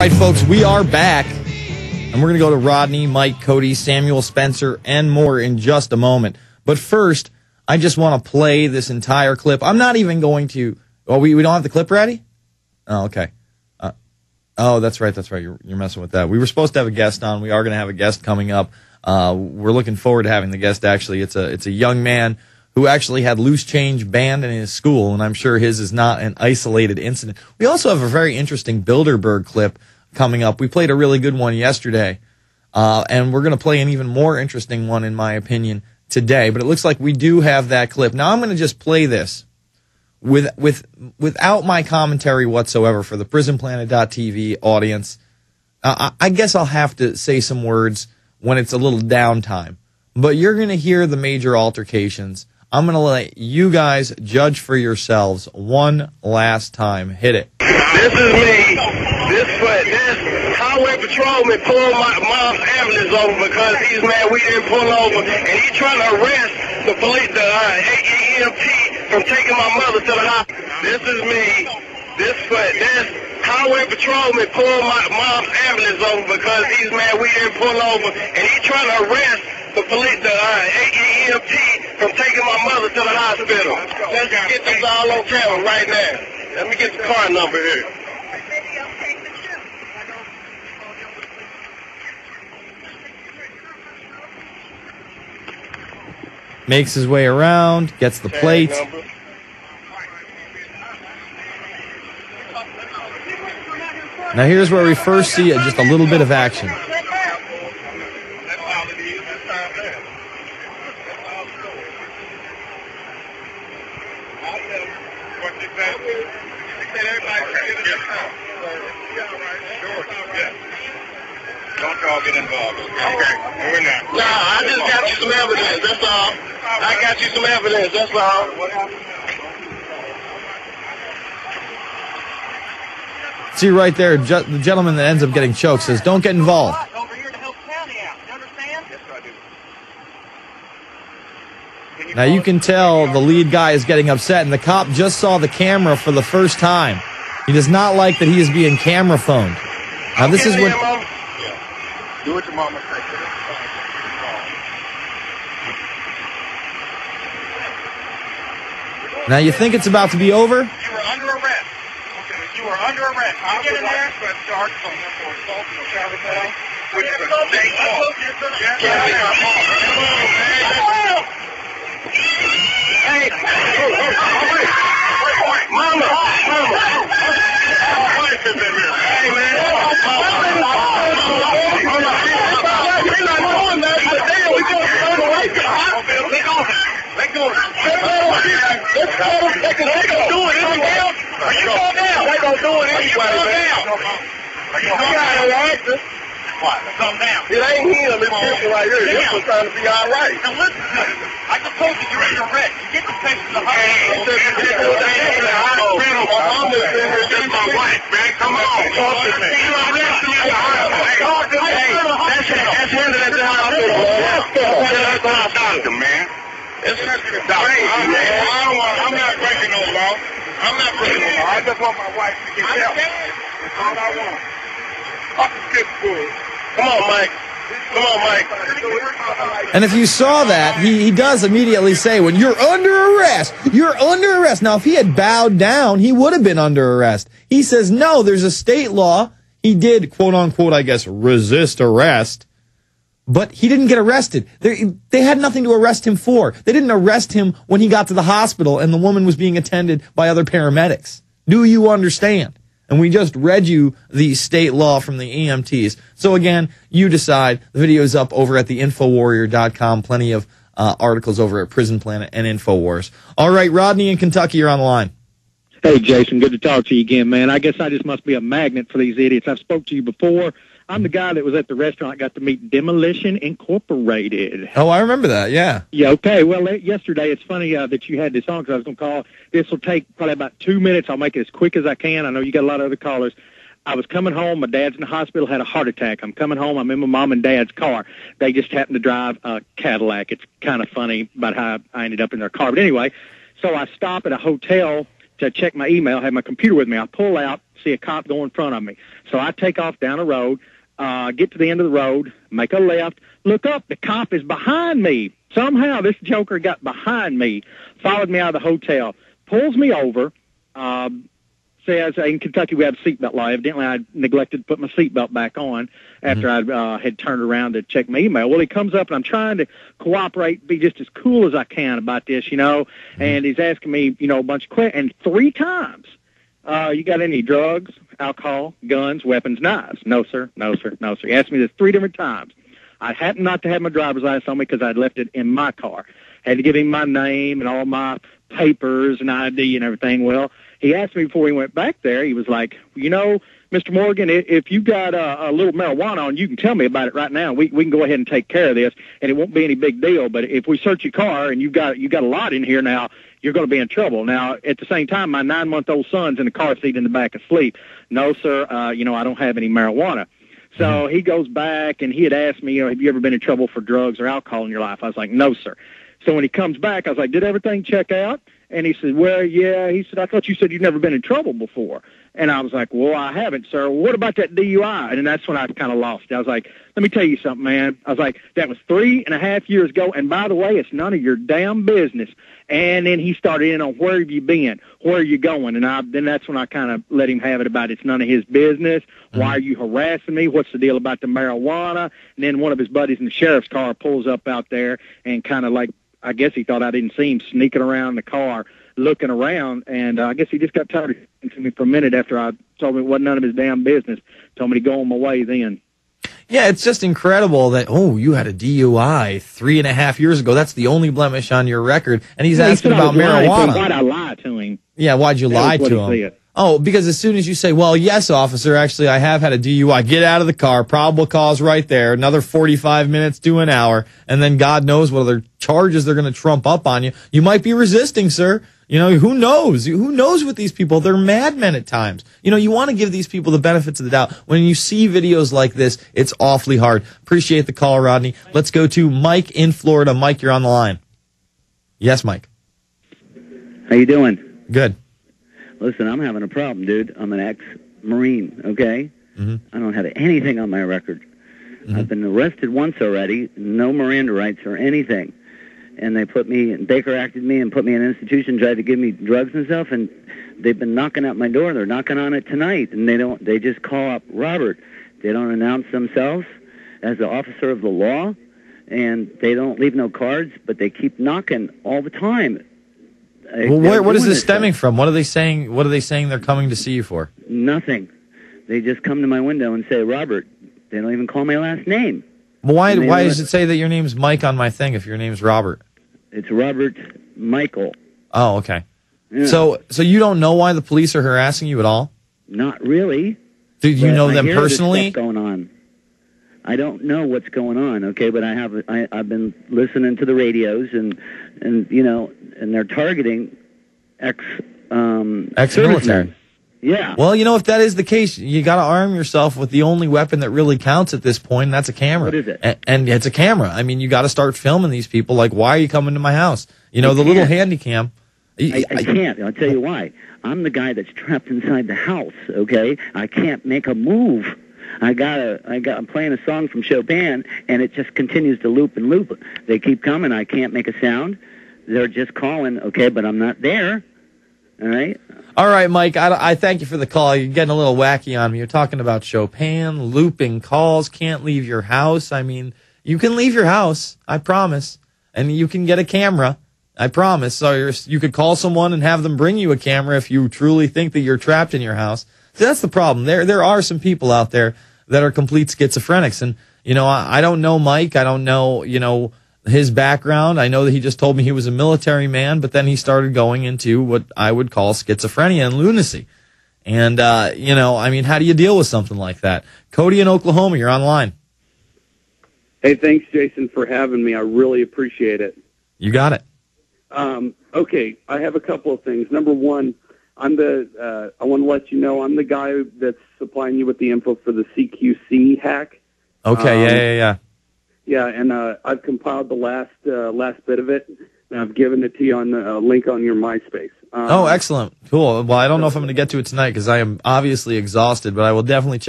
All right, folks, we are back, and we're going to go to Rodney, Mike, Cody, Samuel, Spencer, and more in just a moment. But first, I just want to play this entire clip. I'm not even going to... Oh, we don't have the clip ready? Oh, okay. Oh, that's right. You're messing with that. We were supposed to have a guest on. We are going to have a guest coming up. We're looking forward to having the guest, actually. It's a young man who actually had loose change banned in his school, and I'm sure his is not an isolated incident. We also have a very interesting Bilderberg clip coming up. We played a really good one yesterday, and we're going to play an even more interesting one, in my opinion, today. But it looks like we do have that clip. Now, I'm going to just play this without my commentary whatsoever for the PrisonPlanet.tv audience. I guess I'll have to say some words when it's a little downtime. But you're going to hear the major altercations. I'm going to let you guys judge for yourselves one last time. Hit it. This is me. This highway patrolman pulled my mom's ambulance over because he's mad we didn't pull over, and he's trying to arrest the police, the AEMT, from taking my mother to the hospital. This is me. This highway patrolman pulled my mom's ambulance over because he's mad we didn't pull over, and he's trying to arrest the police, the AEMT, from taking my mother to the hospital. Let's get this all on camera right now. Let me get the car number here. Makes his way around, gets the plate. Now here's where we first see just a little bit of action. Don't y'all get involved, okay? We're not. No, I just got you some evidence, that's all. I got you some evidence, that's all. See right there, the gentleman that ends up getting choked says, "Don't get involved." Over here to help County out. You understand? Yes, I do. Now you can tell the lead guy is getting upset, and the cop just saw the camera for the first time. He does not like that he is being camera phoned. Now this is when... Do what your mama says. Now you think it's about to be over? You were under arrest. Okay, you were under arrest. I get in there. Charge from him for assault and child abuse, which is a state law. Hey, mama. My wife is in here. Hey, man. Let go. They gonna do it anyway. Are you going down? They gonna do it anyway, man. You got it, right? What? Come down. It ain't him. It's people right here. This was trying to be all right. Now listen to me. I just told you you're under arrest. You get the patient to the hospital. I'm just in here. This is my wife, man. Come on. Talk to me. You arrested me. Talk to me. That's one of the hospital. That's not a doctor, man. It's crazy, man. I'm not breaking no law. I'm not breaking no law. I just want my wife to get help. That's all I want. Fucking get food. Come on, Mike. Come on, Mike. And if you saw that, he does immediately say, when you're under arrest, you're under arrest. Now, if he had bowed down, he would have been under arrest. He says, no, there's a state law. He did, quote unquote, I guess, resist arrest. But he didn't get arrested. They had nothing to arrest him for. They didn't arrest him when he got to the hospital and the woman was being attended by other paramedics. Do you understand? And we just read you the state law from the EMTs. So again, you decide. The video's up over at the Infowarrior.com. Plenty of articles over at Prison Planet and InfoWars. All right, Rodney in Kentucky, you're on the line. Hey, Jason, good to talk to you again, man. I guess I just must be a magnet for these idiots. I've spoke to you before. I'm the guy that was at the restaurant, got to meet Demolition Incorporated. Oh, I remember that, yeah. Yeah, okay. Well, yesterday, it's funny that you had this on because I was going to call. This will take probably about 2 minutes. I'll make it as quick as I can. I know you got a lot of other callers. I was coming home. My dad's in the hospital, had a heart attack. I'm coming home. I'm in my mom and dad's car. They just happened to drive a Cadillac. It's kind of funny about how I ended up in their car. But anyway, so I stop at a hotel to check my email, have my computer with me. I pull out, see a cop go in front of me. So I take off down the road, get to the end of the road, make a left, look up, the cop is behind me. Somehow this joker got behind me, followed me out of the hotel, pulls me over, says, in Kentucky we have a seatbelt law. Evidently I neglected to put my seatbelt back on after I had turned around to check my email. Well, he comes up, and I'm trying to cooperate, be just as cool as I can about this, and he's asking me, a bunch of questions. And 3 times, you got any drugs, alcohol, guns, weapons, knives? No, sir. No, sir. No, sir. He asked me this 3 different times. I happened not to have my driver's license on me because I'd left it in my car. Had to give him my name and all my papers and ID and everything. Well, he asked me before he went back there, he was like, Mr. Morgan, if you got a little marijuana on, you can tell me about it right now. We can go ahead and take care of this, and it won't be any big deal. But if we search your car and you got a lot in here now, you're going to be in trouble. Now, at the same time, my 9-month-old son's in the car seat in the back asleep. No, sir, I don't have any marijuana. So he goes back, and he had asked me, have you ever been in trouble for drugs or alcohol in your life? I was like, no, sir. So when he comes back, I was like, did everything check out? And he said, well, yeah. He said, I thought you said you'd never been in trouble before. And I was like, well, I haven't, sir. What about that DUI? And that's when I kind of lost it. I was like, let me tell you something, man. I was like, that was 3.5 years ago. And by the way, it's none of your damn business. And then he started in on where have you been? Where are you going? And then that's when I kind of let him have it about it's none of his business. Why are you harassing me? What's the deal about the marijuana? And then one of his buddies in the sheriff's car pulls up out there and kind of like, I guess he thought I didn't see him sneaking around the car, looking around, and I guess he just got tired of talking to me for a minute after I told him it wasn't none of his damn business. Told me to go on my way then. Yeah, it's just incredible that, you had a DUI 3.5 years ago. That's the only blemish on your record. And he's asking about marijuana. Why'd I lie to him? Yeah, why'd you lie to him? Oh, because as soon as you say, well, yes, officer, actually, I have had a DUI. Get out of the car. Probable cause right there. Another 45 minutes to an hour. And then God knows what other charges they're going to trump up on you. You might be resisting, sir. Who knows? Who knows with these people? They're madmen at times. You want to give these people the benefits of the doubt. When you see videos like this, it's awfully hard. Appreciate the call, Rodney. Let's go to Mike in Florida. Mike, you're on the line. Yes, Mike. How you doing? Good. Listen, I'm having a problem, dude. I'm an ex-Marine, okay? Mm-hmm. I don't have anything on my record. Mm-hmm. I've been arrested once already, no Miranda rights or anything. And they Baker acted me and put me in an institution, tried to give me drugs and stuff, and they've been knocking at my door. They're knocking on it tonight, and they just call up Robert. They don't announce themselves as the officer of the law, and they don't leave no cards, but they keep knocking all the time. Well, what is this stemming from? What are they saying? What are they saying they're coming to see you for? Nothing. They just come to my window and say, Robert. They don't even call my last name. Well, why does it say that your name's Mike on my thing if your name's Robert? It's Robert Michael. Oh, okay. Yeah. So you don't know why the police are harassing you at all? Not really. Do you know them I personally? Hear this stuff going on. I don't know what's going on, okay, but I've been listening to the radios and they're targeting ex-military. Yeah. Well, if that is the case, you got to arm yourself with the only weapon that really counts at this point, and that's a camera. What is it? And it's a camera. I mean, you got to start filming these people. Like, why are you coming to my house? The little handy cam. I can't. I'll tell you why. I'm the guy that's trapped inside the house, okay? I can't make a move. I'm playing a song from Chopin, and it just continues to loop and loop. They keep coming. I can't make a sound. They're just calling, okay, but I'm not there. All right? All right, Mike, I thank you for the call. You're getting a little wacky on me. You're talking about Chopin, looping calls, can't leave your house. I mean, you can leave your house, I promise, and you can get a camera, I promise. So you could call someone and have them bring you a camera if you truly think that you're trapped in your house. So that's the problem. There are some people out there that are complete schizophrenics, and, I don't know Mike. I don't know, his background. I know that he just told me he was a military man, but then he started going into what I would call schizophrenia and lunacy. And, how do you deal with something like that? Cody in Oklahoma, you're online. Hey, thanks, Jason, for having me. I really appreciate it. You got it. Okay, I have a couple of things. Number one, I want to let you know I'm the guy that's supplying you with the info for the CQC hack. Okay, yeah. Yeah, and I've compiled the last bit of it. and I've given it to you on the link on your MySpace. Oh, excellent. Cool. Well, I don't know if I'm going to get to it tonight because I am obviously exhausted, but I will definitely check.